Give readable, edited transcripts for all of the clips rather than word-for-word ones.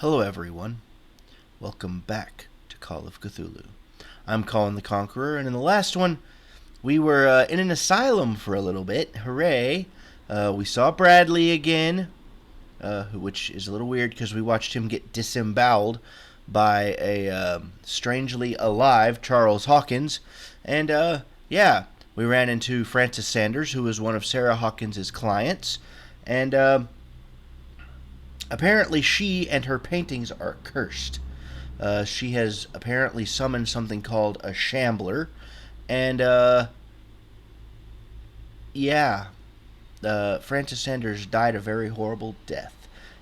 Hello everyone, welcome back to Call of Cthulhu. I'm Colin the Conqueror, and in the last one, we were in an asylum for a little bit. Hooray! We saw Bradley again, which is a little weird because we watched him get disemboweled by a strangely alive Charles Hawkins. And we ran into Frances Sanders, who was one of Sarah Hawkins' clients, and apparently she and her paintings are cursed. She has apparently summoned something called a shambler, and Frances Sanders died a very horrible death.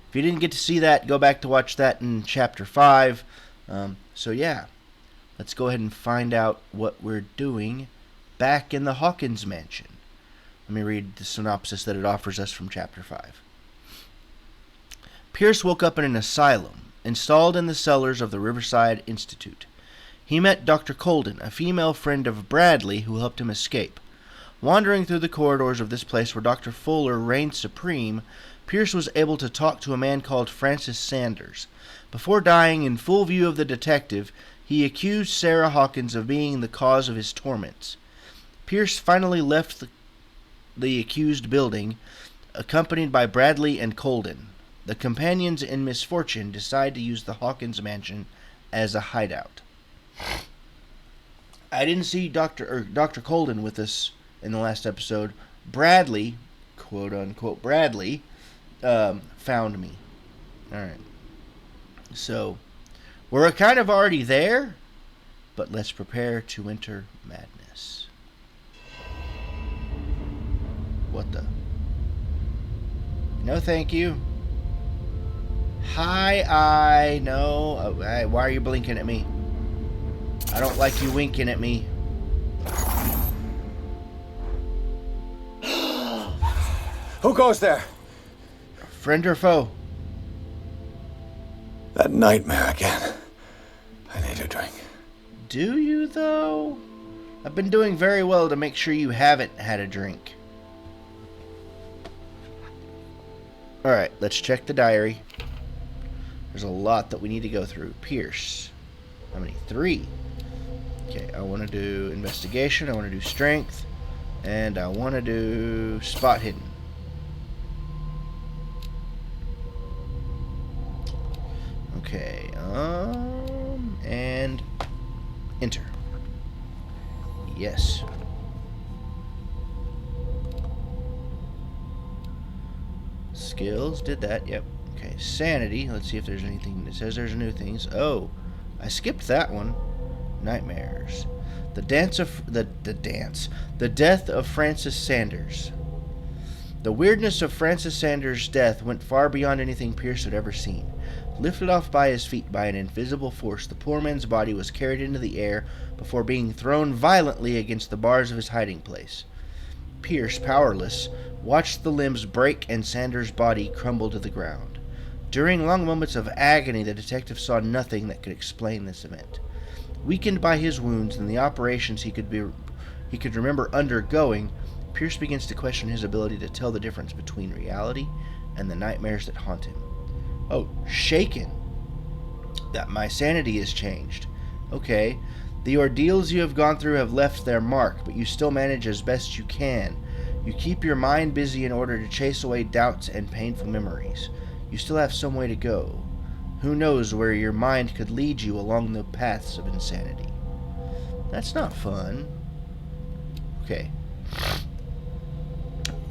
If you didn't get to see that, go back to watch that in Chapter 5. Let's go ahead and find out what we're doing back in the Hawkins Mansion. Let me read the synopsis that it offers us from Chapter 5. Pierce woke up in an asylum, installed in the cellars of the Riverside Institute. He met Dr. Colden, a female friend of Bradley who helped him escape. Wandering through the corridors of this place where Dr. Fuller reigned supreme, Pierce was able to talk to a man called Frances Sanders. Before dying in full view of the detective, he accused Sarah Hawkins of being the cause of his torments. Pierce finally left the accused building, accompanied by Bradley and Colden. The companions in misfortune decide to use the Hawkins Mansion as a hideout. I didn't see Dr. Colden with us in the last episode. Bradley, quote-unquote Bradley, found me. Alright. So, we're kind of already there, but let's prepare to enter madness. What the? No thank you. Hi, no. Why are you blinking at me? I don't like you winking at me. Who goes there? Friend or foe? That nightmare again. I need a drink. Do you, though? I've been doing very well to make sure you haven't had a drink. Alright, let's check the diary. There's a lot that we need to go through. Pierce. How many? 3. Okay, I want to do investigation. I want to do strength. And I want to do spot hidden. Okay, and enter. Yes. Skills, did that, yep. Okay, sanity. Let's see if there's anything. It says there's new things. Oh, I skipped that one. Nightmares. The death of Frances Sanders. The weirdness of Frances Sanders' death went far beyond anything Pierce had ever seen. Lifted off by his feet by an invisible force, the poor man's body was carried into the air before being thrown violently against the bars of his hiding place. Pierce, powerless, watched the limbs break and Sanders' body crumble to the ground. During long moments of agony, the detective saw nothing that could explain this event. Weakened by his wounds and the operations he could remember undergoing, Pierce begins to question his ability to tell the difference between reality and the nightmares that haunt him. Oh, shaken. That my sanity has changed. Okay, the ordeals you have gone through have left their mark, but you still manage as best you can. You keep your mind busy in order to chase away doubts and painful memories. You still have some way to go. Who knows where your mind could lead you along the paths of insanity. That's not fun. Okay.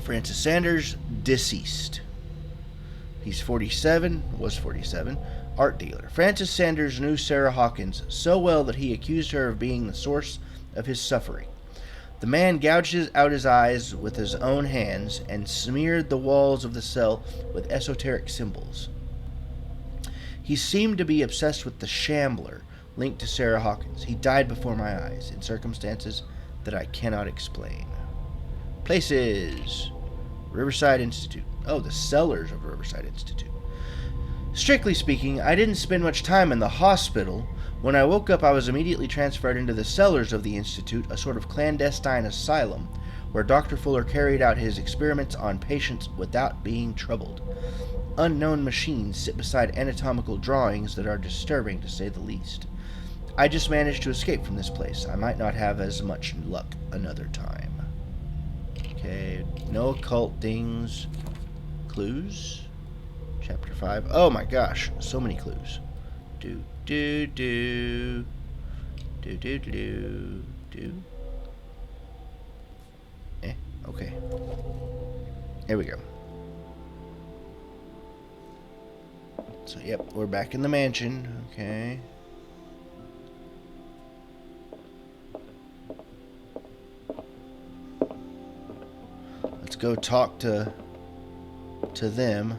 Frances Sanders, deceased. He's 47, was 47, art dealer. Frances Sanders knew Sarah Hawkins so well that he accused her of being the source of his suffering. The man gouged out his eyes with his own hands and smeared the walls of the cell with esoteric symbols. He seemed to be obsessed with the shambler linked to Sarah Hawkins. He died before my eyes in circumstances that I cannot explain. Places. Riverside Institute. Oh, the cellars of Riverside Institute. Strictly speaking, I didn't spend much time in the hospital. When I woke up, I was immediately transferred into the cellars of the Institute, a sort of clandestine asylum, where Dr. Fuller carried out his experiments on patients without being troubled. Unknown machines sit beside anatomical drawings that are disturbing, to say the least. I just managed to escape from this place. I might not have as much luck another time. Okay, no occult things. Clues? Chapter 5. Oh my gosh, so many clues. Do, do, do. Do, do, do, do. Okay. Here we go. So, yep, we're back in the mansion. Okay. Let's go talk to them.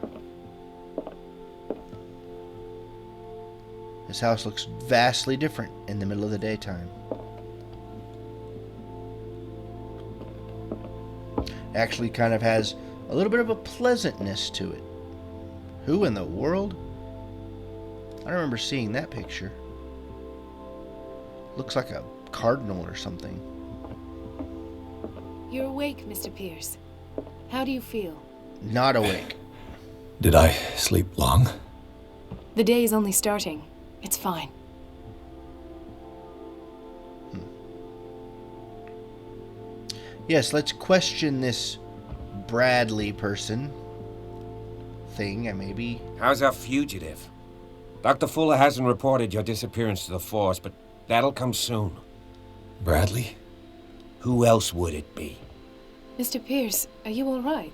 This house looks vastly different in the middle of the daytime. Actually kind of has a little bit of a pleasantness to it. Who in the world? I don't remember seeing that picture. Looks like a cardinal or something. You're awake, Mr. Pierce. How do you feel? Not awake. Did I sleep long? The day is only starting. It's fine. Yes, let's question this Bradley person. Thing, maybe. How's our fugitive? Dr. Fuller hasn't reported your disappearance to the force, but that'll come soon. Bradley? Who else would it be? Mr. Pierce, are you all right?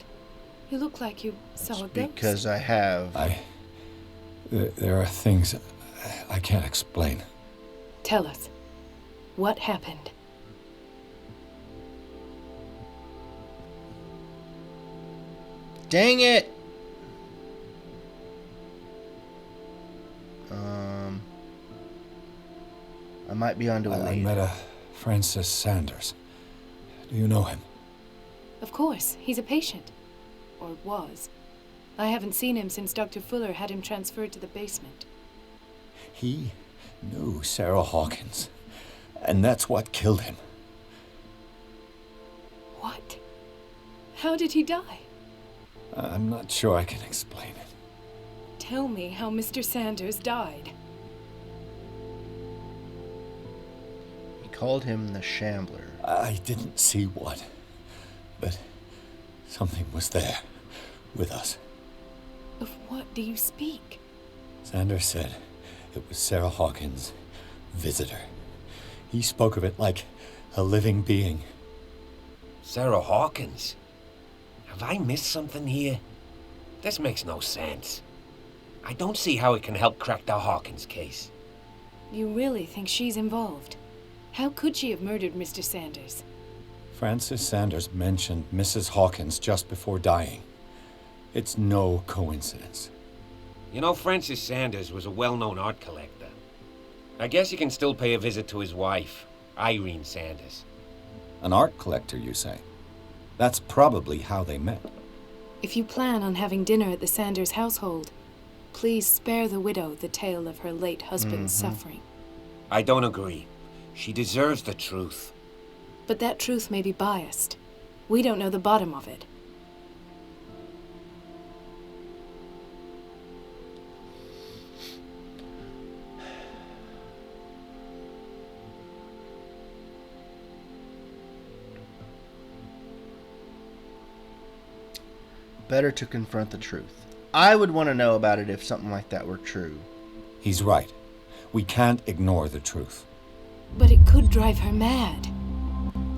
You look like you saw a ghost. Because I have. There are things I can't explain. Tell us. What happened? Dang it! I might be onto a lead. I met a Francis Sanders. Do you know him? Of course. He's a patient. Or was. I haven't seen him since Dr. Fuller had him transferred to the basement. He knew Sarah Hawkins, and that's what killed him. What? How did he die? I'm not sure I can explain it. Tell me how Mr. Sanders died. He called him the Shambler. I didn't see what, but something was there with us. Of what do you speak? Sanders said it was Sarah Hawkins' visitor. He spoke of it like a living being. Sarah Hawkins? Have I missed something here? This makes no sense. I don't see how it can help crack the Hawkins case. You really think she's involved? How could she have murdered Mr. Sanders? Francis Sanders mentioned Mrs. Hawkins just before dying. It's no coincidence. You know, Francis Sanders was a well-known art collector. I guess you can still pay a visit to his wife, Irene Sanders. An art collector, you say? That's probably how they met. If you plan on having dinner at the Sanders household, please spare the widow the tale of her late husband's suffering. I don't agree. She deserves the truth. But that truth may be biased. We don't know the bottom of it. Better to confront the truth. I would want to know about it if something like that were true. He's right. We can't ignore the truth. But it could drive her mad.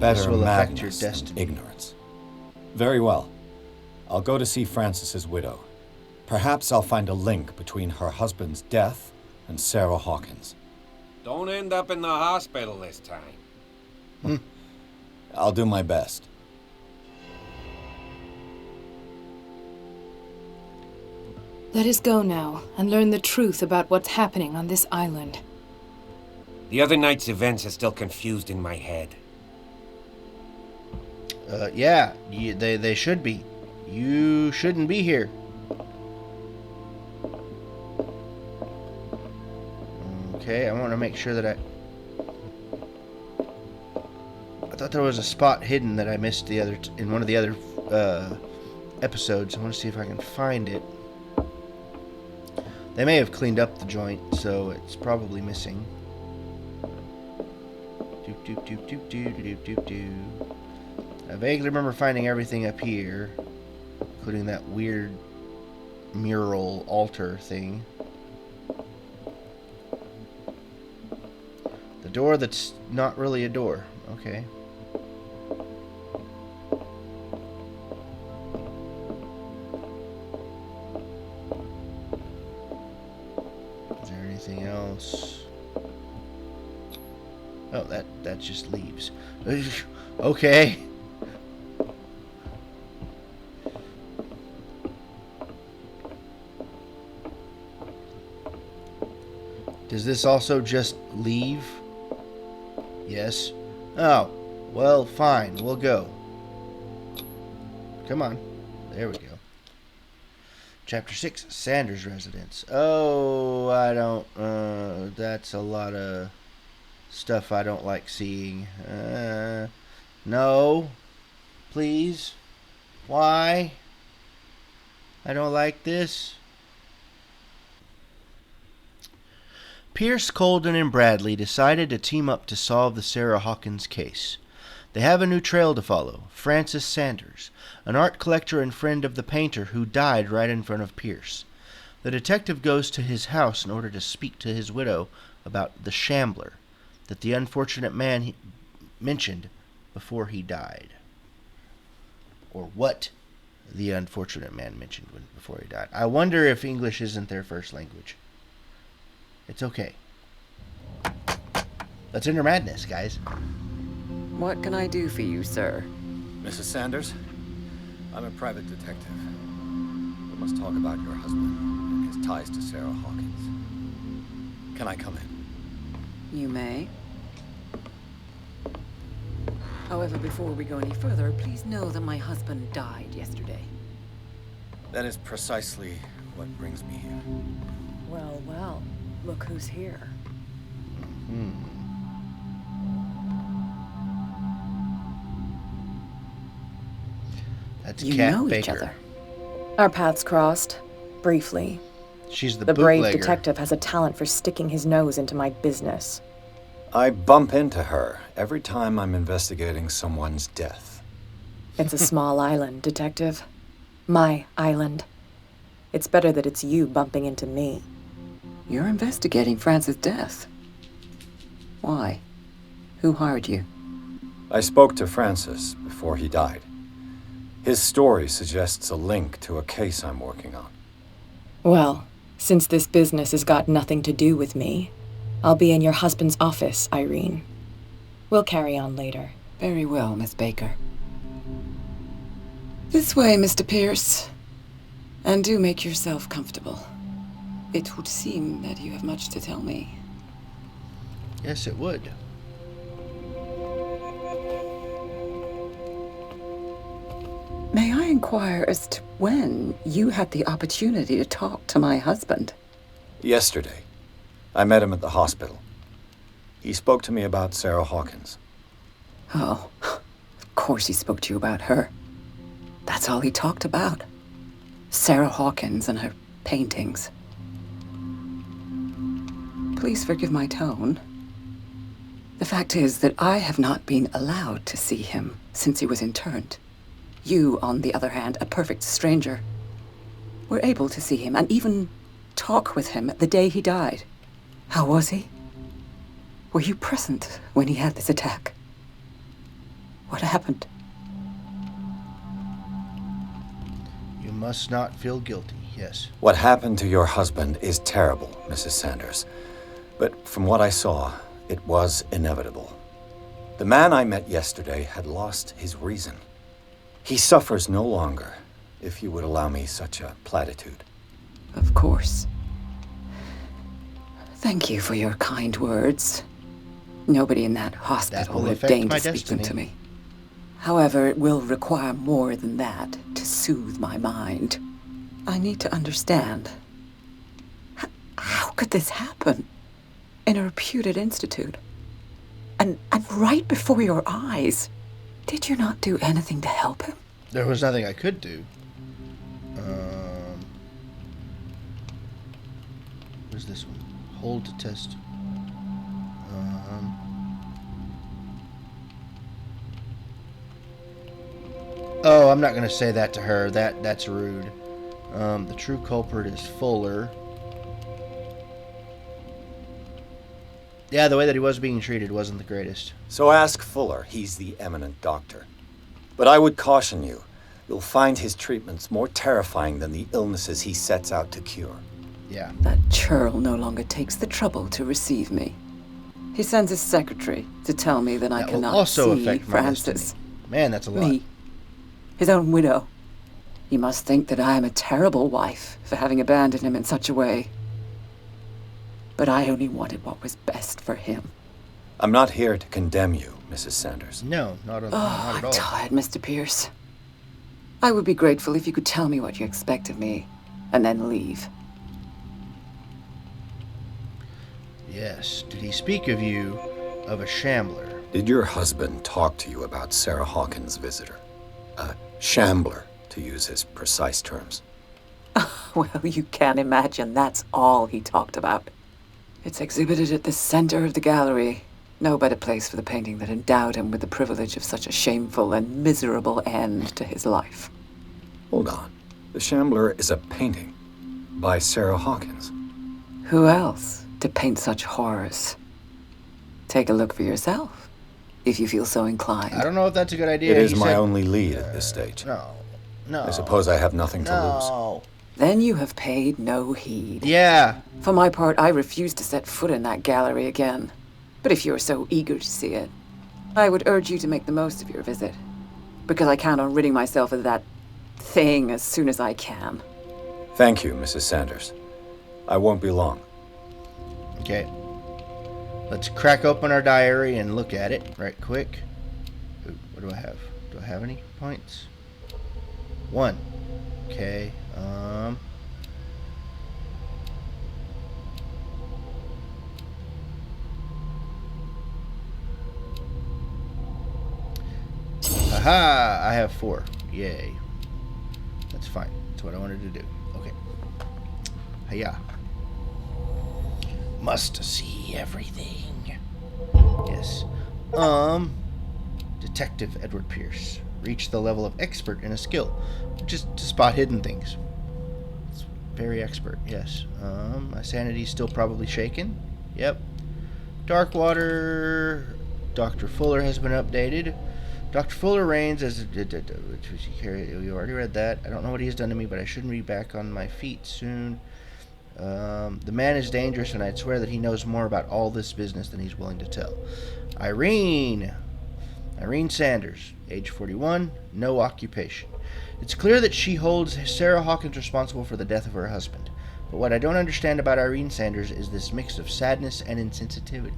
Better This will affect your madness than destiny. ignorance. Very well. I'll go to see Francis's widow. Perhaps I'll find a link between her husband's death and Sarah Hawkins. Don't end up in the hospital this time. I'll do my best. Let us go now and learn the truth about what's happening on this island. The other night's events are still confused in my head. Yeah, they should be. You shouldn't be here. Okay, I want to make sure that I thought there was a spot hidden that I missed in one of the other episodes. I want to see if I can find it. They may have cleaned up the joint, so it's probably missing. I vaguely remember finding everything up here, including that weird mural altar thing. The door that's not really a door. Okay. Is there anything else? Oh, that just leaves. Okay. Does this also just leave? Yes. Oh, well, fine. We'll go. Come on. There we go. Chapter 6, Sanders' residence. Oh, I don't... that's a lot of stuff I don't like seeing. No. Please. Why? I don't like this. Pierce, Colden, and Bradley decided to team up to solve the Sarah Hawkins case. They have a new trail to follow. Francis Sanders, an art collector and friend of the painter who died right in front of Pierce. The detective goes to his house in order to speak to his widow about the shambler that the unfortunate man mentioned before he died. Or what the unfortunate man mentioned before he died. I wonder if English isn't their first language. It's okay. Let's enter madness, guys. What can I do for you, sir? Mrs. Sanders, I'm a private detective. We must talk about your husband and his ties to Sarah Hawkins. Can I come in? You may. However, before we go any further, please know that my husband died yesterday. That is precisely what brings me here. Well, well. Look who's here. That's You Kat know Baker. each other. Our paths crossed, briefly. She's the The brave bootlegger. detective has a talent for sticking his nose into my business. I bump into her every time I'm investigating someone's death. It's a small island, detective. My island. It's better that it's you bumping into me. You're investigating Francis' death. Why? Who hired you? I spoke to Francis before he died. His story suggests a link to a case I'm working on. Well, since this business has got nothing to do with me, I'll be in your husband's office, Irene. We'll carry on later. Very well, Miss Baker. This way, Mr. Pierce. And do make yourself comfortable. It would seem that you have much to tell me. Yes, it would. May I inquire as to when you had the opportunity to talk to my husband? Yesterday, I met him at the hospital. He spoke to me about Sarah Hawkins. Oh, of course he spoke to you about her. That's all he talked about. Sarah Hawkins and her paintings. Please forgive my tone. The fact is that I have not been allowed to see him since he was interned. You, on the other hand, a perfect stranger, were able to see him and even talk with him the day he died. How was he? Were you present when he had this attack? What happened? You must not feel guilty, yes. What happened to your husband is terrible, Mrs. Sanders. But from what I saw, it was inevitable. The man I met yesterday had lost his reason. He suffers no longer, if you would allow me such a platitude. Of course. Thank you for your kind words. Nobody in that hospital will would affect deign my to speak them to destiny. me. However, it will require more than that to soothe my mind. I need to understand. How could this happen? In a reputed institute? And right before your eyes. Did you not do anything to help him? There was nothing I could do. Where's this one? Hold to test. Oh, I'm not going to say that to her. That's rude. The true culprit is Fuller. Yeah, the way that he was being treated wasn't the greatest. So ask Fuller. He's the eminent doctor. But I would caution you. You'll find his treatments more terrifying than the illnesses he sets out to cure. Yeah. That churl no longer takes the trouble to receive me. He sends his secretary to tell me that I That will cannot also see affect my Francis. destiny. Man, that's a lot. Me. His own widow. He must think that I am a terrible wife for having abandoned him in such a way. But I only wanted what was best for him. I'm not here to condemn you, Mrs. Sanders. No, not at I'm all. tired, Mr. Pierce. I would be grateful if you could tell me what you expect of me, and then leave. Yes. Did he speak of you of a shambler? Did your husband talk to you about Sarah Hawkins' visitor? A shambler, to use his precise terms. Well, you can imagine that's all he talked about. It's exhibited at the center of the gallery. No better place for the painting that endowed him with the privilege of such a shameful and miserable end to his life. Hold on. The Shambler is a painting by Sarah Hawkins. Who else to paint such horrors? Take a look for yourself, if you feel so inclined. I don't know if that's a good idea. It is He my said- only lead at this stage. No. I suppose I have nothing to lose. No. Then you have paid no heed. Yeah. For my part, I refuse to set foot in that gallery again. But if you're so eager to see it, I would urge you to make the most of your visit. Because I count on ridding myself of that thing as soon as I can. Thank you, Mrs. Sanders. I won't be long. Okay. Let's crack open our diary and look at it right quick. Ooh, what do I have? Do I have any points? 1. Okay. Aha! I have 4. Yay. That's fine. That's what I wanted to do. Okay. Hiya. Must see everything. Yes. Detective Edward Pierce. Reached the level of expert in a skill, just to spot hidden things. It's very expert, yes. My sanity's still probably shaken. Yep. Darkwater. Dr. Fuller has been updated. Dr. Fuller reigns as... You already read that. I don't know what he has done to me, but I shouldn't be back on my feet soon. The man is dangerous, and I'd swear that he knows more about all this business than he's willing to tell. Irene Sanders, age 41, no occupation. It's clear that she holds Sarah Hawkins responsible for the death of her husband. But what I don't understand about Irene Sanders is this mix of sadness and insensitivity.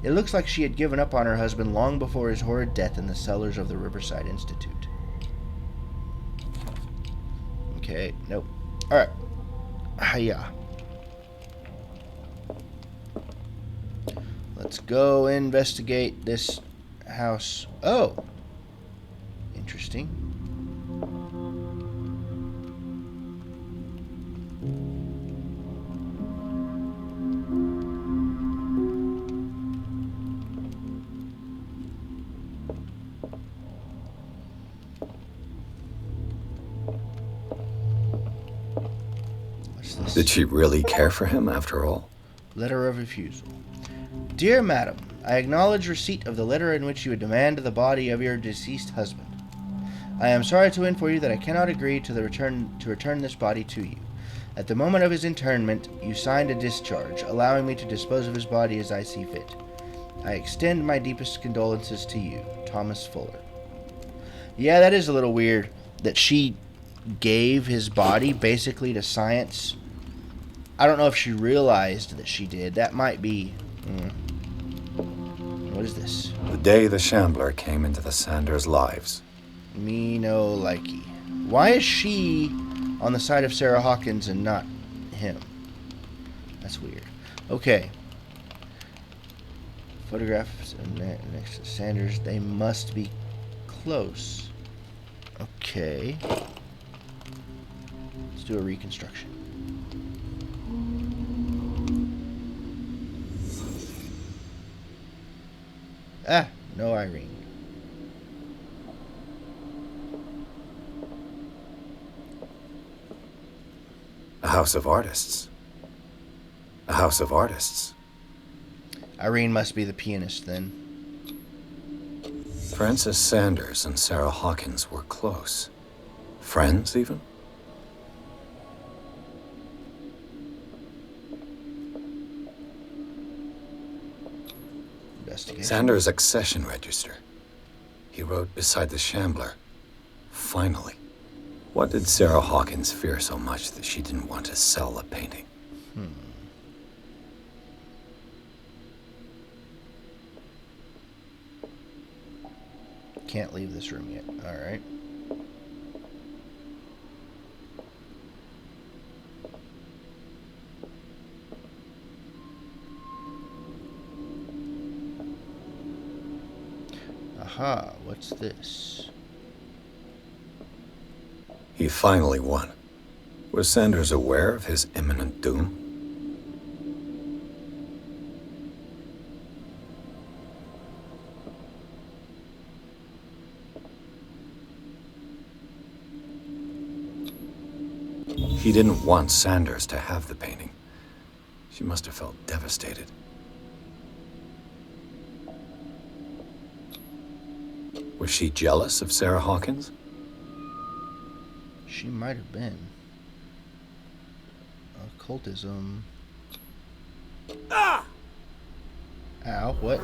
It looks like she had given up on her husband long before his horrid death in the cellars of the Riverside Institute. Okay, nope. Alright. Hiya. Let's go investigate this house. Oh. Interesting. What's this? Did she really care for him after all? Letter of refusal. Dear Madam, I acknowledge receipt of the letter in which you demand the body of your deceased husband. I am sorry to inform you that I cannot agree to return this body to you. At the moment of his interment, you signed a discharge, allowing me to dispose of his body as I see fit. I extend my deepest condolences to you, Thomas Fuller. Yeah, that is a little weird that she gave his body basically to science. I don't know if she realized that she did. That might be... What is this? The day the Shambler came into the Sanders' lives. Me no likey. Why is she on the side of Sarah Hawkins and not him? That's weird. Okay. Photographs next to Sanders. They must be close. Okay. Let's do a reconstruction. Ah, no Irene. A house of artists. A house of artists. Irene must be the pianist then. Francis Sanders and Sarah Hawkins were close. Friends, even? Investigation. Sanders' accession register. He wrote beside the Shambler, "Finally." What did Sarah Hawkins fear so much that she didn't want to sell the painting? Can't leave this room yet. Alright. Aha, what's this? He finally won. Was Sanders aware of his imminent doom? He didn't want Sanders to have the painting. She must have felt devastated. Was she jealous of Sarah Hawkins? She might have been. Occultism. Ah! Ow, what?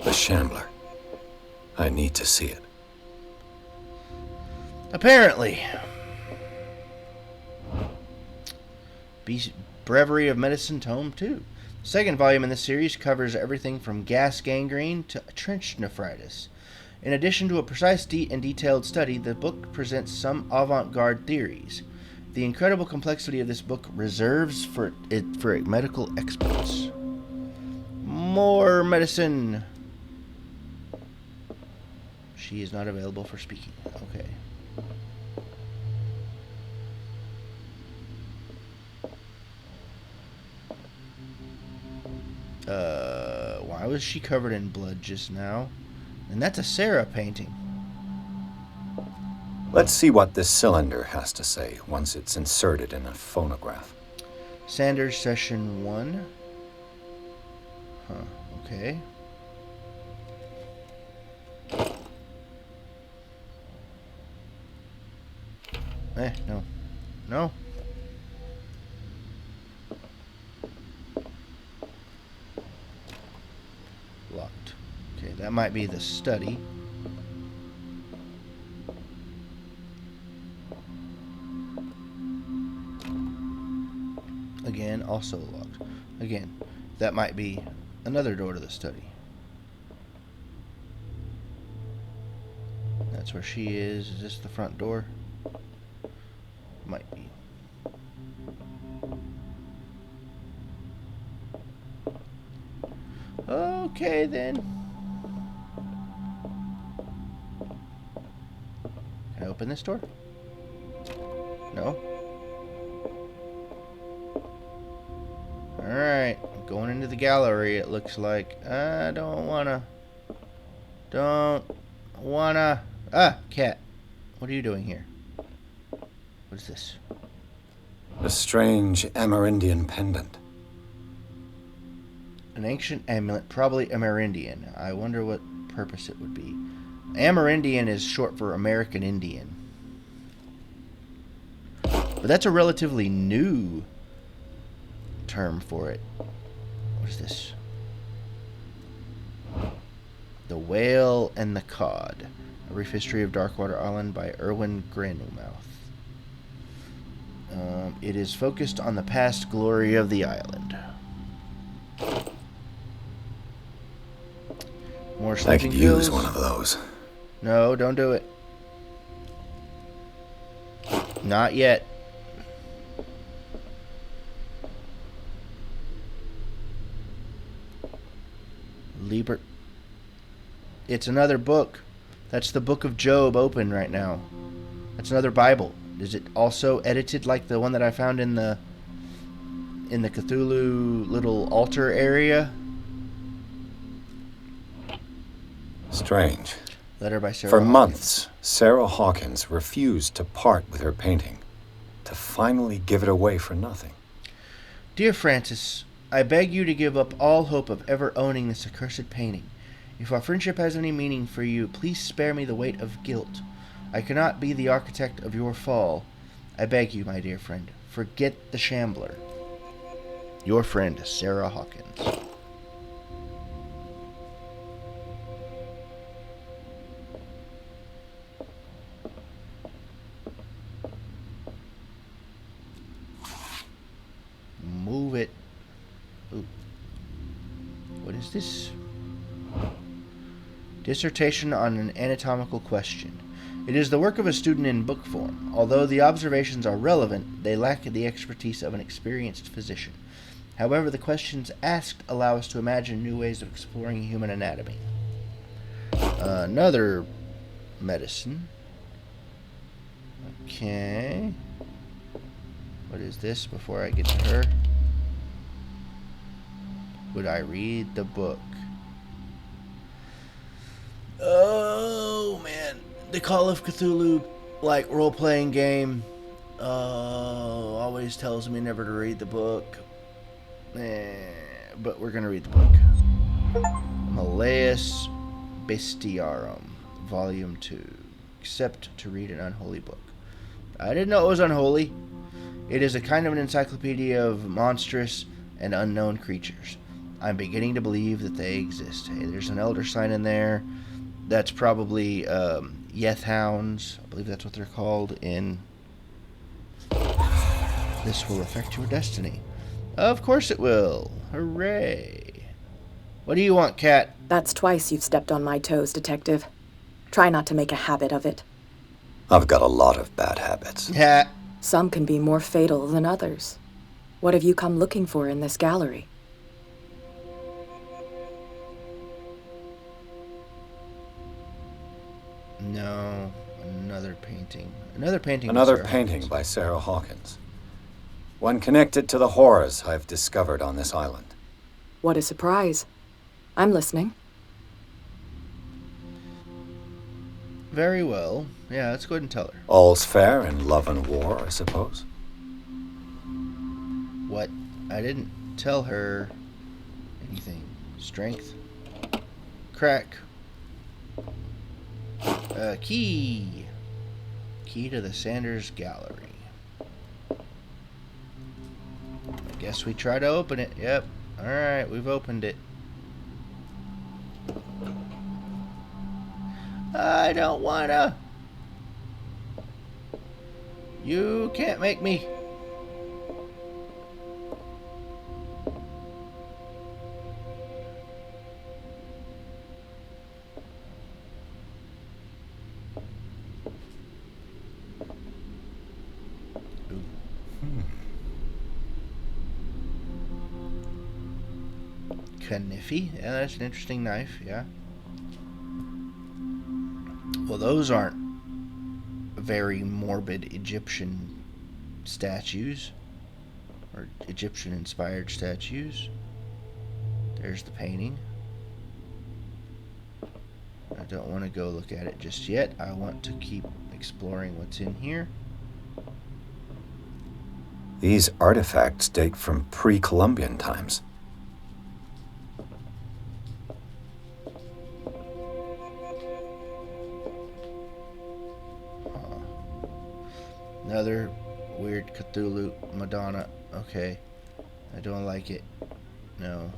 The Shambler. I need to see it. Apparently. Breviary of Medicine, Tome 2. The second volume in this series covers everything from gas gangrene to trench nephritis. In addition to a precise and detailed study, the book presents some avant-garde theories. The incredible complexity of this book reserves for medical experts. More medicine. She is not available for speaking. Okay. Why was she covered in blood just now? And that's a Sarah painting. Let's see what this cylinder has to say once it's inserted in a phonograph. Sanders Session 1. Huh, okay. No. No. Locked. Okay, that might be the study. Again, also locked. Again, that might be another door to the study. That's where she is. Is this the front door? Might be. Okay, then. Can I open this door? No? Alright, I'm going into the gallery, it looks like. I don't wanna. Ah, cat. What are you doing here? What is this? A strange Amerindian pendant. An ancient amulet, probably Amerindian. I wonder what purpose it would be. Amerindian is short for American Indian. But that's a relatively new term for it. What is this? The Whale and the Cod. A Brief History of Darkwater Island by Erwin Granumouth. It is focused on the past glory of the island. More I sleeping could pills. use one of those. No, don't do it. Not yet. Liber. It's another book. That's the book of Job open right now. That's another Bible. Is it also edited like the one that I found in the Cthulhu little altar area? Strange. Letter by Sarah For Hawkins. months, Sarah Hawkins refused to part with her painting, to finally give it away for nothing. Dear Francis, I beg you to give up all hope of ever owning this accursed painting. If our friendship has any meaning for you, please spare me the weight of guilt. I cannot be the architect of your fall. I beg you, my dear friend, forget the shambler. Your friend, Sarah Hawkins. Move it. Ooh. What is this? Dissertation on an anatomical question. It is the work of a student in book form. Although the observations are relevant, they lack the expertise of an experienced physician. However, the questions asked allow us to imagine new ways of exploring human anatomy. Another medicine. Okay. What is this before I get to her? Would I read the book? Oh, man. The Call of Cthulhu, like, role-playing game, always tells me never to read the book. But we're going to read the book. Malleus Bestiarum, Volume 2. Except to read an unholy book. I didn't know it was unholy. It is a kind of an encyclopedia of monstrous and unknown creatures. I'm beginning to believe that they exist. Hey, there's an elder sign in there. That's probably Yeth Hounds. I believe that's what they're called in This Will Affect Your Destiny. Of course it will. Hooray. What do you want, Cat? That's twice you've stepped on my toes, Detective. Try not to make a habit of it. I've got a lot of bad habits. Ha. Some can be more fatal than others. What have you come looking for in this gallery? No, another painting. Another painting. Another Sarah painting Hawkins. by Sarah Hawkins. One connected to the horrors I've discovered on this island. What a surprise. I'm listening. Very well. Yeah, let's go ahead and tell her. All's fair in love and war, I suppose. What? I didn't tell her anything. Strength. Crack. Key. Key to the Sanders Gallery. I guess we try to open it. Yep. Alright, we've opened it. I don't wanna. You can't make me. Kniffy. Yeah, that's an interesting knife, yeah. Well, those aren't very morbid Egyptian statues. Or Egyptian-inspired statues. There's the painting. I don't want to go look at it just yet. I want to keep exploring what's in here. These artifacts date from pre-Columbian times. Another weird Cthulhu Madonna. Okay. I don't like it. No.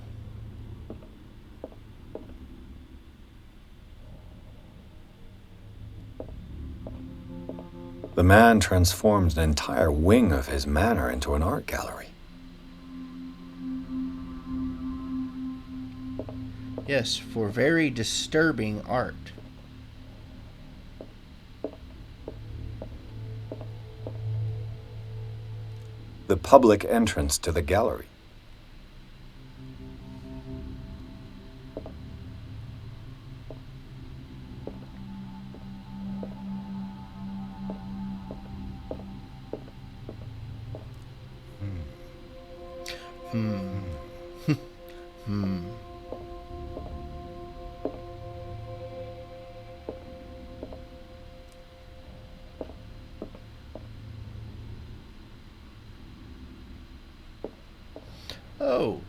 The man transformed an entire wing of his manor into an art gallery. Yes, for very disturbing art. the public entrance to the gallery. Oh,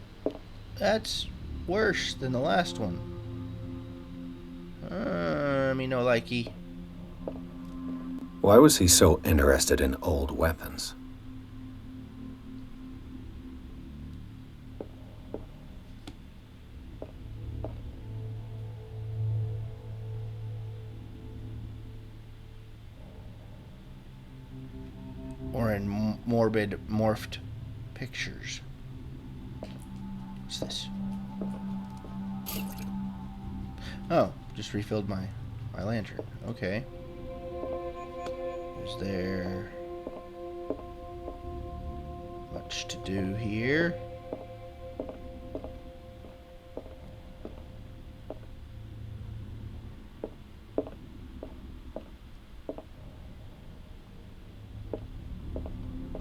that's worse than the last one. Me no likey. Why was he so interested in old weapons? Or in morbid, morphed pictures. What's this? Oh, just refilled my lantern. Okay. Is there much to do here?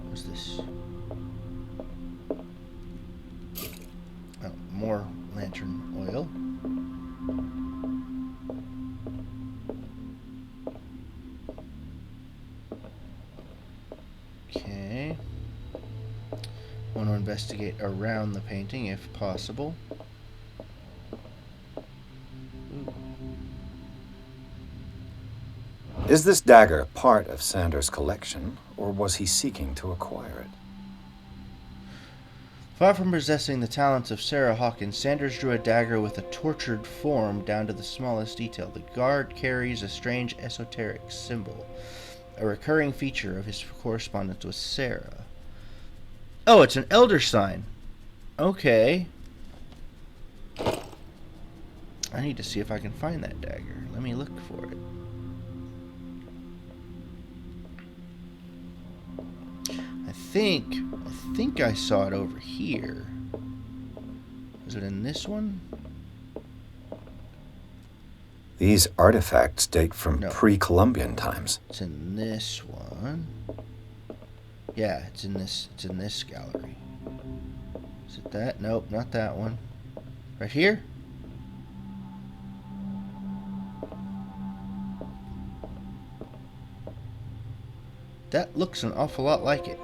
What's this? Oh, more lantern oil. Okay. Want to investigate around the painting if possible. Ooh. Is this dagger part of Sanders' collection, or was he seeking to acquire it? Far from possessing the talents of Sarah Hawkins, Sanders drew a dagger with a tortured form down to the smallest detail. The guard carries a strange esoteric symbol, a recurring feature of his correspondence with Sarah. Oh, it's an elder sign. Okay. I need to see if I can find that dagger. Let me look for it. I think I saw it over here. Is it in this one? These artifacts date from No. pre-Columbian times. It's in this one. Yeah, it's in this gallery. Is it that? Nope, not that one. Right here? That looks an awful lot like it.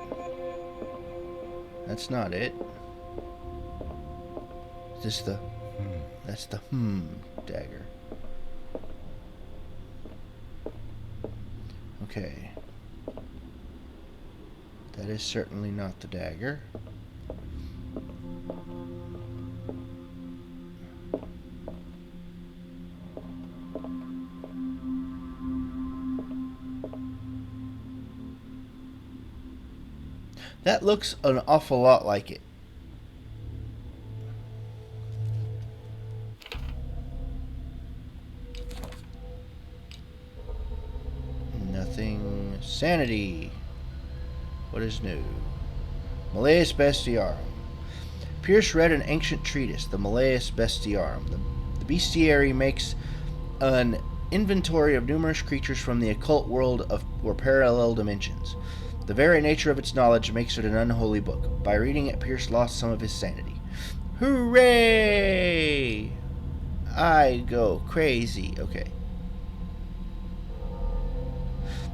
That's not it. Is this the... That's the dagger. Okay. That is certainly not the dagger. That looks an awful lot like it. Nothing. Sanity. What is new? Malleus Bestiarum. Pierce read an ancient treatise, the Malleus Bestiarum. The bestiary makes an inventory of numerous creatures from the occult world or parallel dimensions. The very nature of its knowledge makes it an unholy book. By reading it, Pierce lost some of his sanity. Hooray! I go crazy. Okay.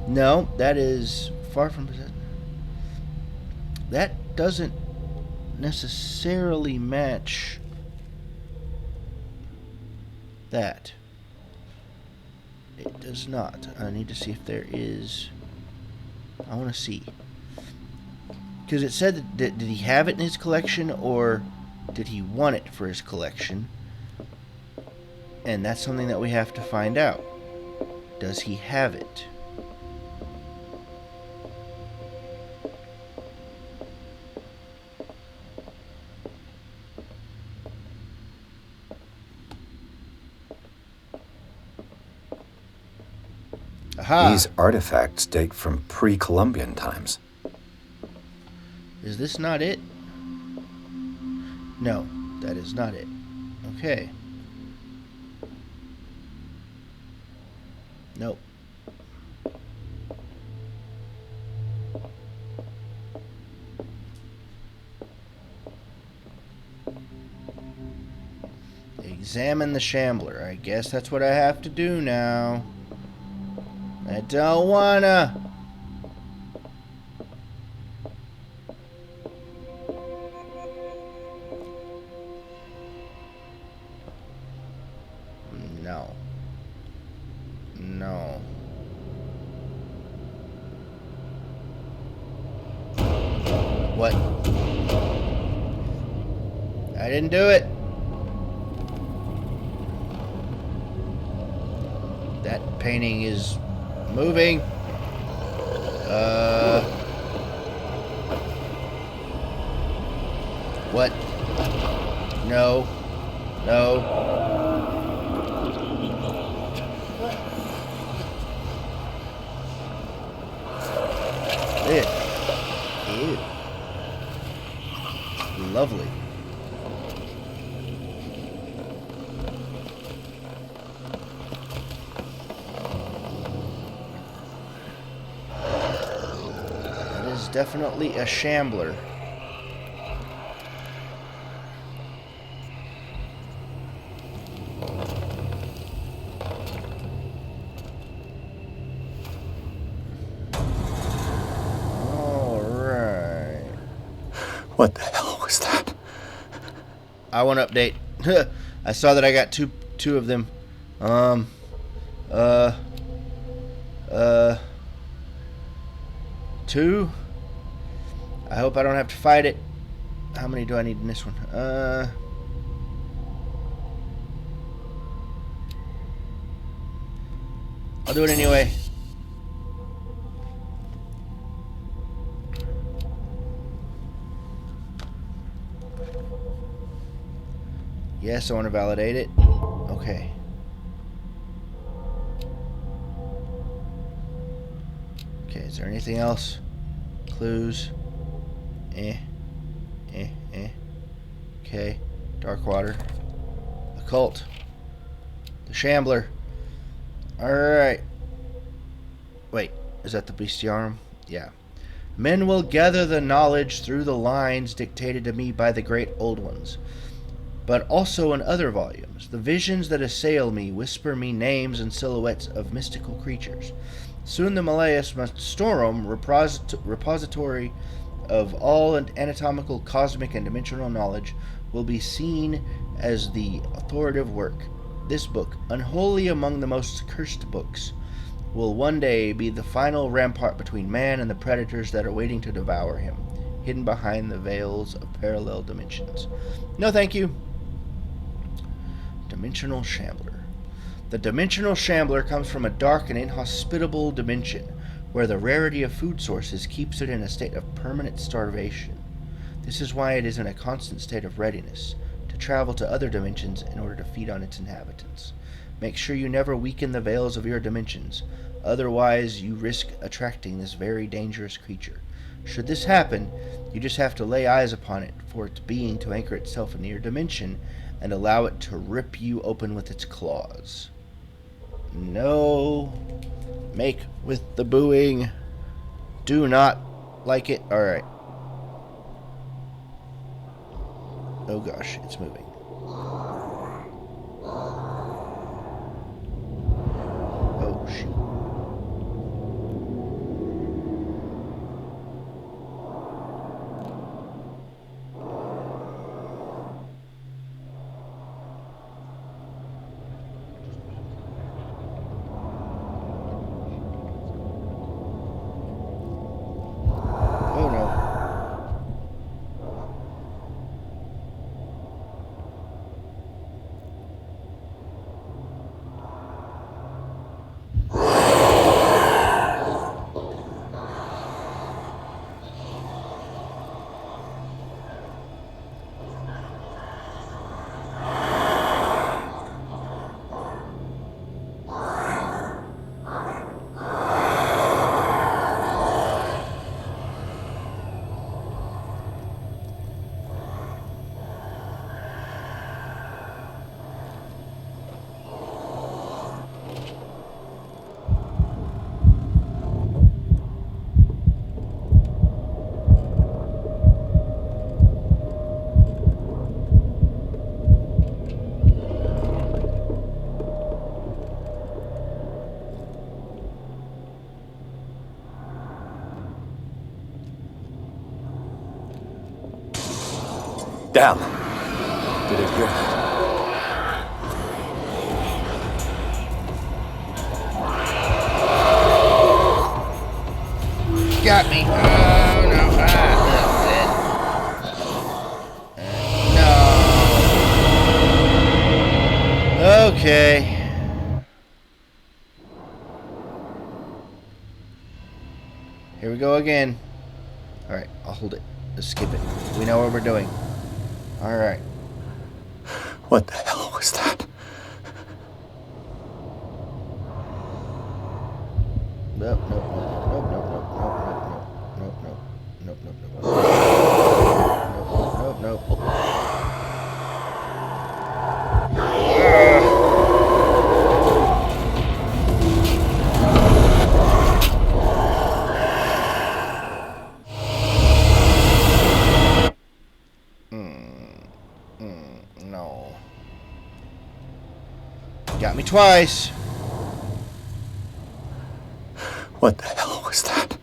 No, that is far from... That doesn't necessarily match that. It does not. I need to see if there is... I want to see. Because it said that did he have it in his collection or did he want it for his collection? And that's something that we have to find out. Does he have it? Aha! These artifacts date from pre-Columbian times. Is this not it? No, that is not it. Okay. Nope. Examine the shambler. I guess that's what I have to do now. I don't wanna. No. No. What? I didn't do it. That painting is moving. What? No. No. Ew. Lovely. That is definitely a shambler. What the hell was that? I want to update. I saw that I got two of them. Two. I hope I don't have to fight it. How many do I need in this one? I'll do it anyway. Yes, I want to validate it. Okay. Okay, is there anything else? Clues? Okay. Dark water. Occult. The shambler. Alright. Wait, is that the bestiarum? Yeah. Men will gather the knowledge through the lines dictated to me by the great old ones, but also in other volumes. The visions that assail me whisper me names and silhouettes of mystical creatures. Soon the Malleus Mastorum, repository of all anatomical, cosmic, and dimensional knowledge, will be seen as the authoritative work. This book, unholy among the most cursed books, will one day be the final rampart between man and the predators that are waiting to devour him, hidden behind the veils of parallel dimensions. No, thank you. Dimensional Shambler. The Dimensional Shambler comes from a dark and inhospitable dimension, where the rarity of food sources keeps it in a state of permanent starvation. This is why it is in a constant state of readiness to travel to other dimensions in order to feed on its inhabitants. Make sure you never weaken the veils of your dimensions, otherwise you risk attracting this very dangerous creature. Should this happen, you just have to lay eyes upon it for its being to anchor itself in your dimension and allow it to rip you open with its claws. No. Make with the booing. Do not like it. Alright. Oh gosh, it's moving. Oh shoot. Damn. Did it hear that? Got me. Oh, no. That's it. No. Okay. Here we go again. Alright, I'll hold it. Let's skip it. We know what we're doing. Alright. What the hell was that? Nope. No. Got me twice. What the hell was that?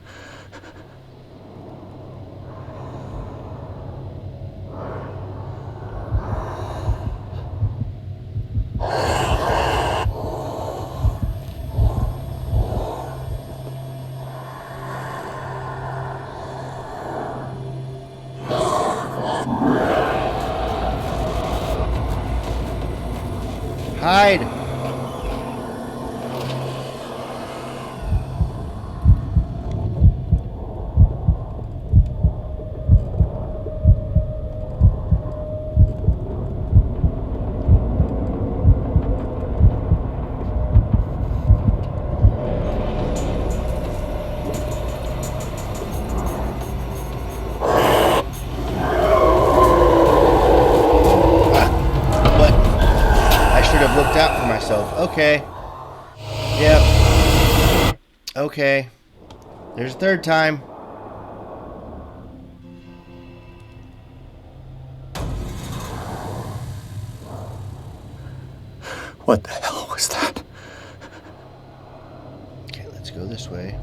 Hide. Looked out for myself. Okay. Yep. Okay. There's a third time. What the hell was that? Okay, let's go this way.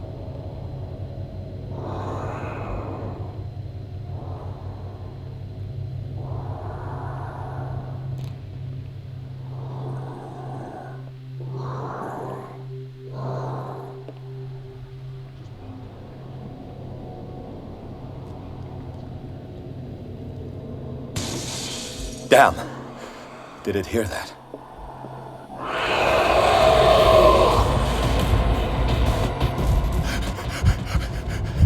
Damn. Did it hear that?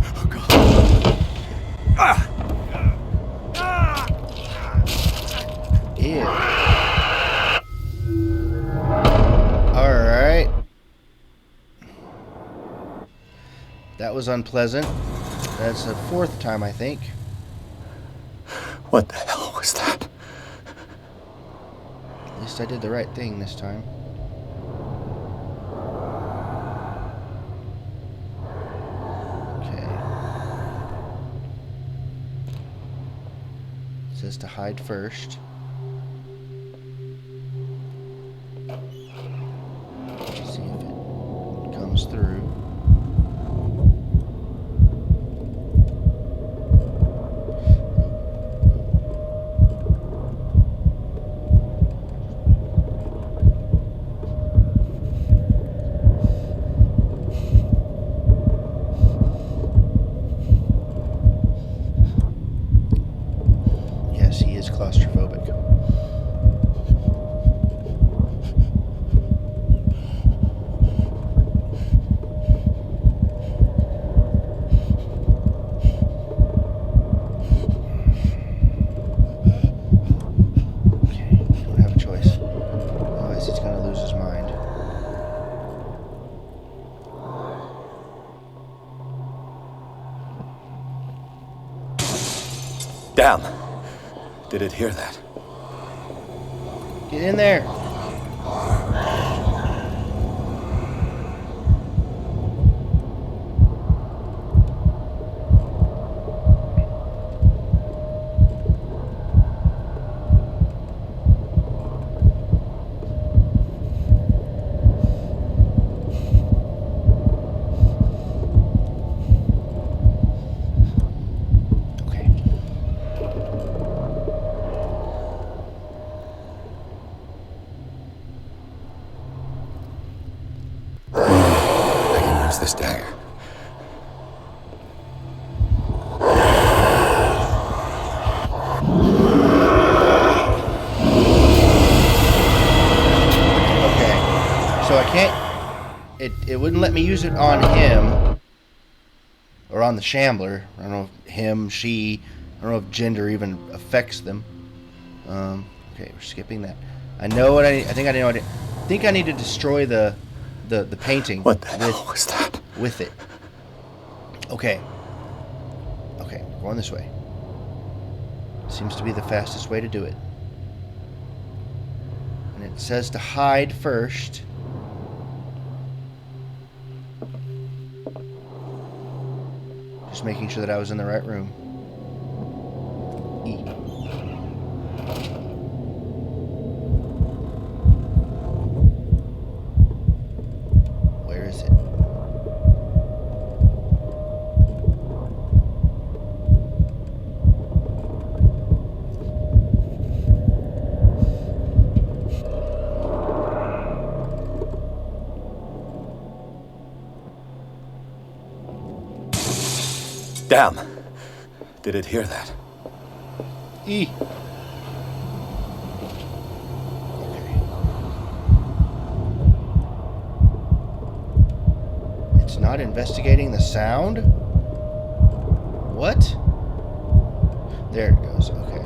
Oh, God. Ew. Alright. That was unpleasant. That's the fourth time, I think. What the hell was that? At least I did the right thing this time. Okay. It says to hide first. See if it comes through. Yes, he is claustrophobic. Okay, don't have a choice. Otherwise he's gonna lose his mind. Damn. Did it hear that? Get in there! Okay. this dagger. Okay. So I can't... It wouldn't let me use it on him. Or on the Shambler. I don't know if him, she... I don't know if gender even affects them. Okay, we're skipping that. I know what I think I know what I think I need to destroy the painting. What the hell was that? With it. Okay. Okay, we're going this way. Seems to be the fastest way to do it. And it says to hide first. Just making sure that I was in the right room. E. Where is it? Damn. Did it hear that? E. Okay. It's not investigating the sound? What? There it goes. Okay.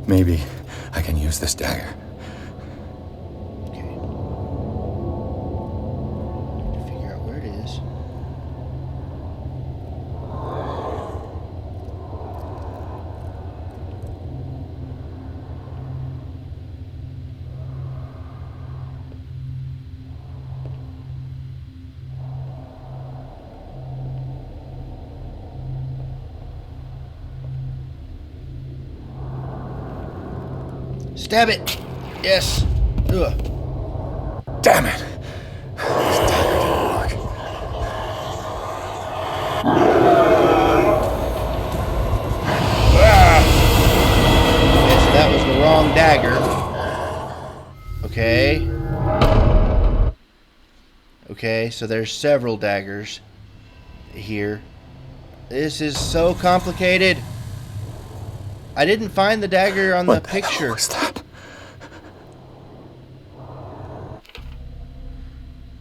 Maybe I can use this dagger. Okay. Need to figure out where it is. Stab it! Yes! Ugh. Damn it! This dagger didn't work. Okay, so that was the wrong dagger. Okay. Okay, so there's several daggers here. This is so complicated. I didn't find the dagger on the picture. What the hell was that?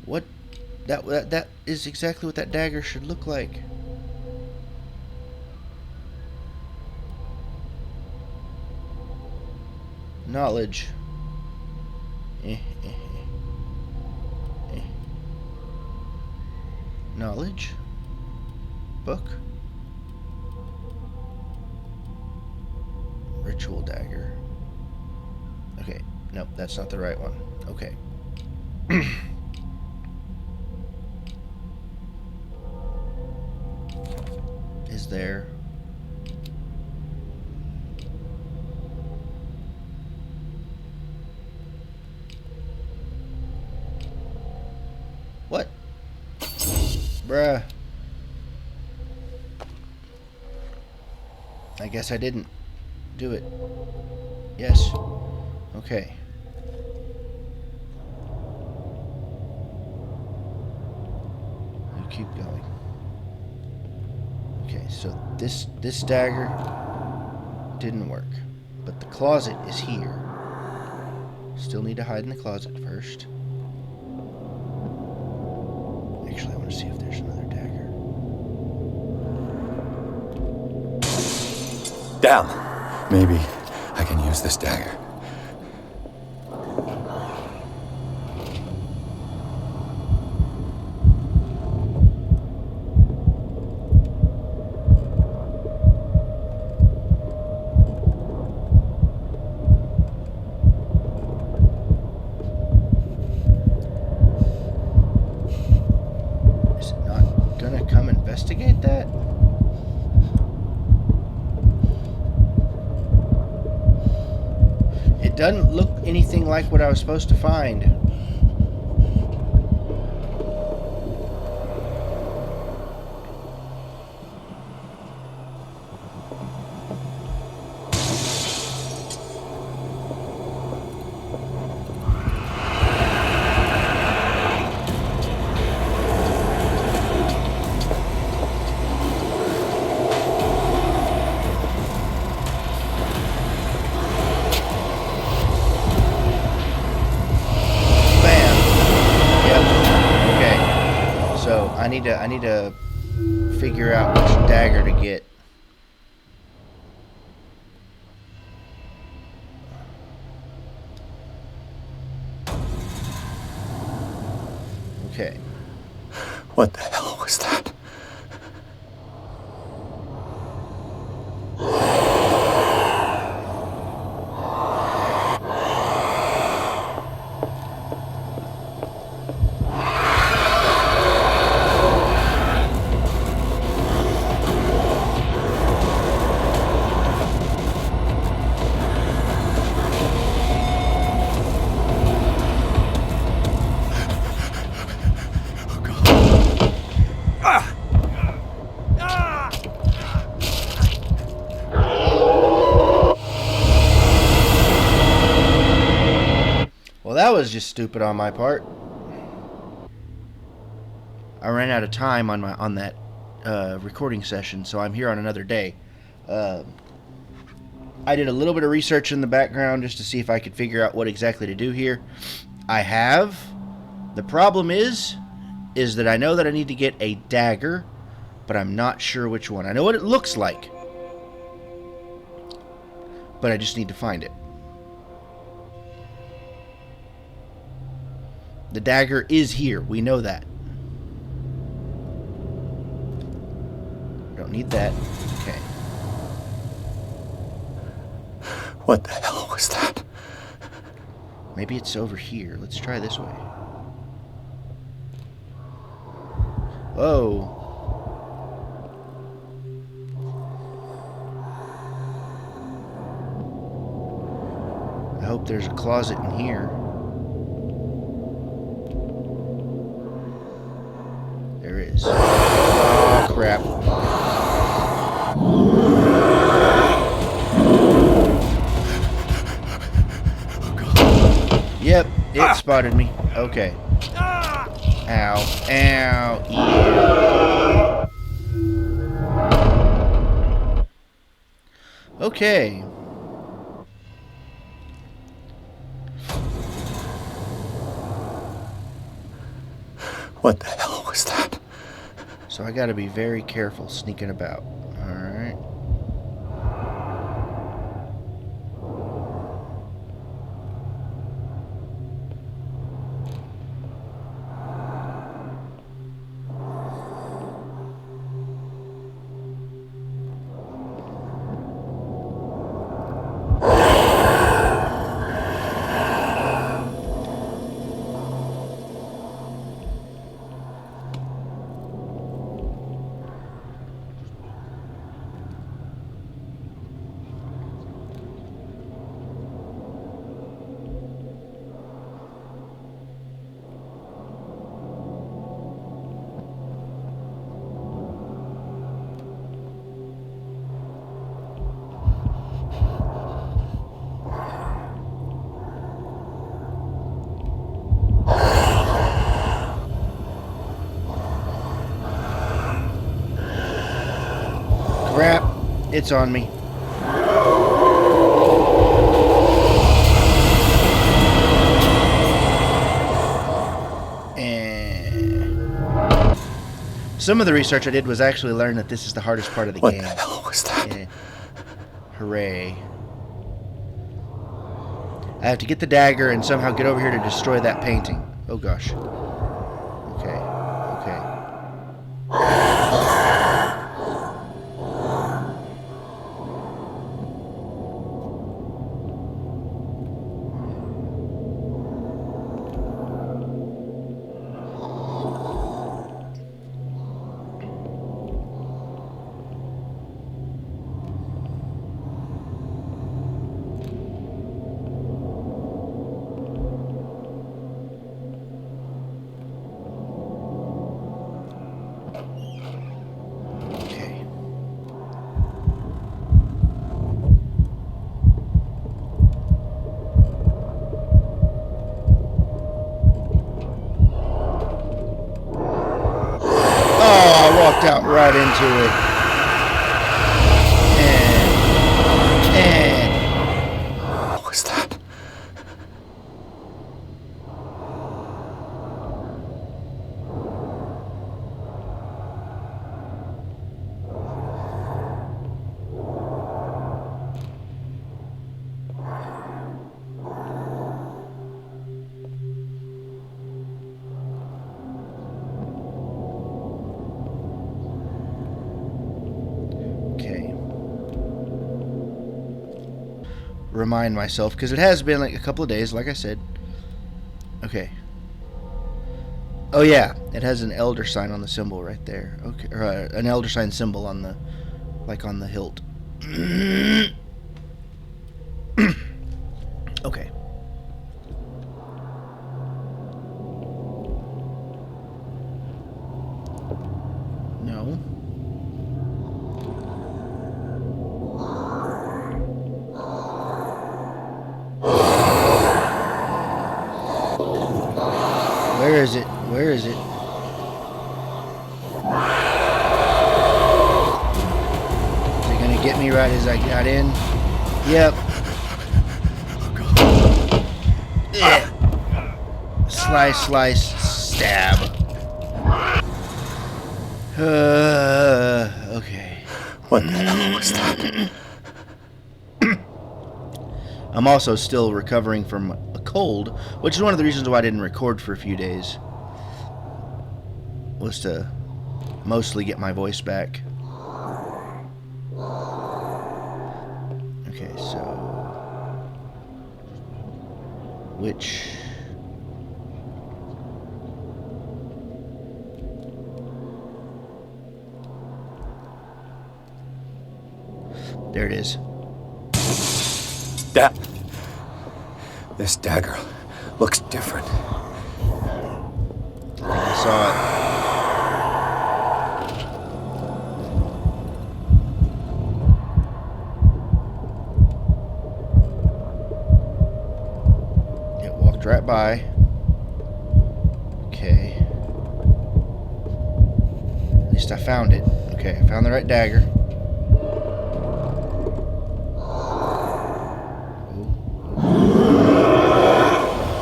What? That is exactly what that dagger should look like. Knowledge. Knowledge. Book. Ritual dagger. Okay, nope, that's not the right one. Okay. Is there... What? Bruh. I guess I didn't do it. Yes. Okay. You keep going. Okay, so this dagger didn't work. But the closet is here. Still need to hide in the closet first. Actually, I want to see if there's another dagger. Damn. Maybe I can use this dagger. Is it not gonna come investigate that? doesn't look anything like what I was supposed to find. I need to figure out which dagger to get. Okay. What the hell was that? That was just stupid on my part. I ran out of time on that recording session, so I'm here on another day. I did a little bit of research in the background just to see if I could figure out what exactly to do here. I have. The problem is that I know that I need to get a dagger, but I'm not sure which one. I know what it looks like, but I just need to find it. The dagger is here. We know that. Don't need that. Okay. What the hell was that? Maybe it's over here. Let's try this way. Whoa. I hope there's a closet in here. There is. Oh, crap. Yep, it spotted me. Okay. Ow. Ow. Yeah. Okay. What the hell was that? So I gotta be very careful sneaking about. Alright. Crap, it's on me. And some of the research I did was actually learn that this is the hardest part of the game. What the hell was that? Yeah. Hooray. I have to get the dagger and somehow get over here to destroy that painting. Oh gosh. Okay. Okay. walked out right into it. And What was that? okay. Remind myself, because it has been like a couple of days, like I said. Okay. Oh yeah, it has an elder sign on the symbol right there. Okay, or an elder sign symbol on the, like on the hilt. Okay. No. Where is it? Where is it? Is it gonna get me right as I got in? Yep. Yeah. Slice, slice, stab. Okay. What the hell was that? I'm also still recovering from a cold, which is one of the reasons why I didn't record for a few days. Was to mostly get my voice back. Okay, so which there it is. This dagger looks different. I saw it. It walked right by. Okay. At least I found it. Okay, I found the right dagger.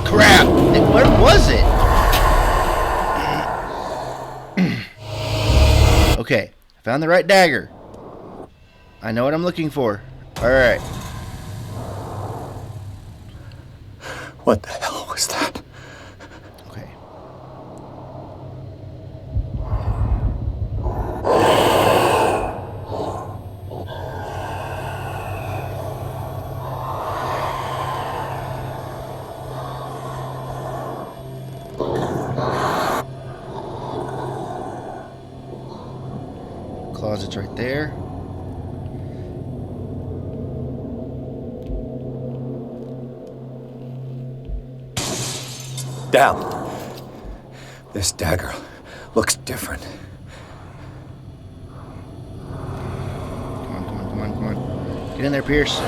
Crap! Where was it? Okay, I found the right dagger. I know what I'm looking for. Alright. What the hell was that? Okay. Closet's right there. Down. This dagger looks different. Come on, come on, come on, come on. Get in there, Pierce.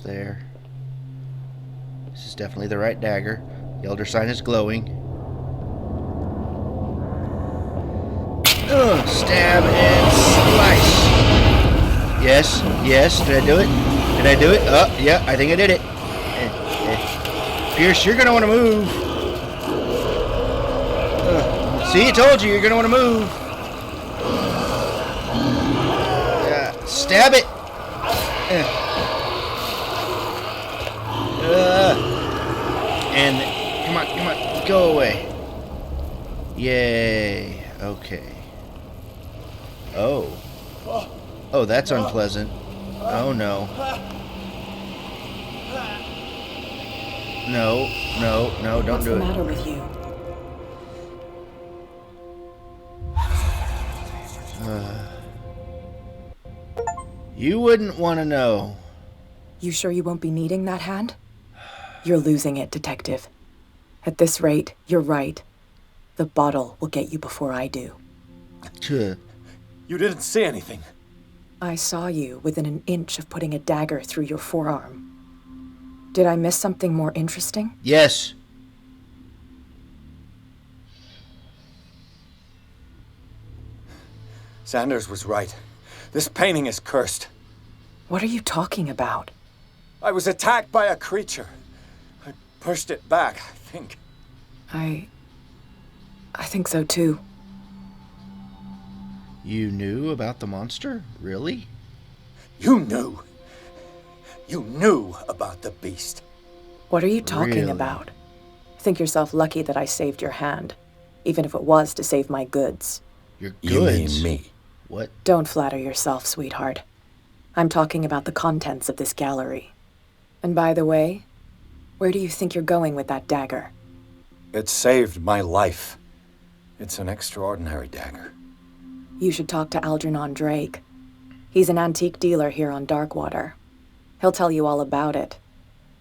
There. This is definitely the right dagger. The elder sign is glowing. Stab and slice. Yes, yes. Did I do it? Did I do it? Oh, yeah, I think I did it. Pierce, you're gonna want to move. See, I told you you're gonna want to move. Stab it. And come on, go away. Yay. Okay. Oh. Oh, that's unpleasant. Oh, no. No, don't What's do the it. matter with you? You wouldn't want to know. You sure you won't be needing that hand? You're losing it, Detective. At this rate, you're right. The bottle will get you before I do. Tuh. You didn't see anything. I saw you within an inch of putting a dagger through your forearm. Did I miss something more interesting? Yes. Sanders was right. This painting is cursed. What are you talking about? I was attacked by a creature. I pushed it back, I think. I think so too. You knew about the monster? Really? You knew. You knew about the beast. What are you talking Really? about? Think yourself lucky that I saved your hand, even if it was to save my goods. Your You mean goods? me? What? Don't flatter yourself, sweetheart. I'm talking about the contents of this gallery. And by the way, where do you think you're going with that dagger? It saved my life. It's an extraordinary dagger. You should talk to Algernon Drake. He's an antique dealer here on Darkwater. He'll tell you all about it.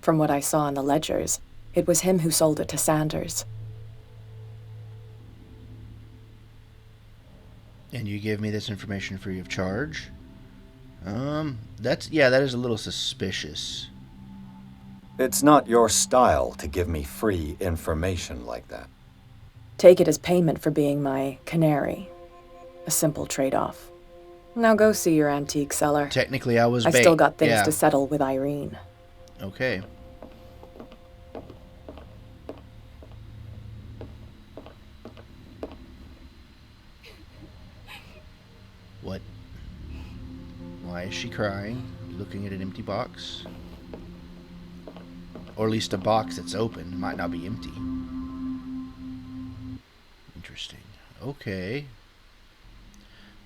From what I saw in the ledgers, it was him who sold it to Sanders. And you give me this information free of charge? That is a little suspicious. It's not your style to give me free information like that. Take it as payment for being my canary. A simple trade-off. Now go see your antique seller. Technically, I was I bait. still got things Yeah. to settle with Irene. Okay. What? Why is she crying? Looking at an empty box? Or at least a box that's open. It might not be empty. Interesting. Okay.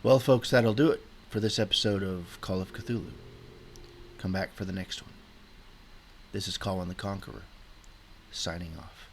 Well, folks, that'll do it for this episode of Call of Cthulhu. Come back for the next one. This is Colin the Conqueror, signing off.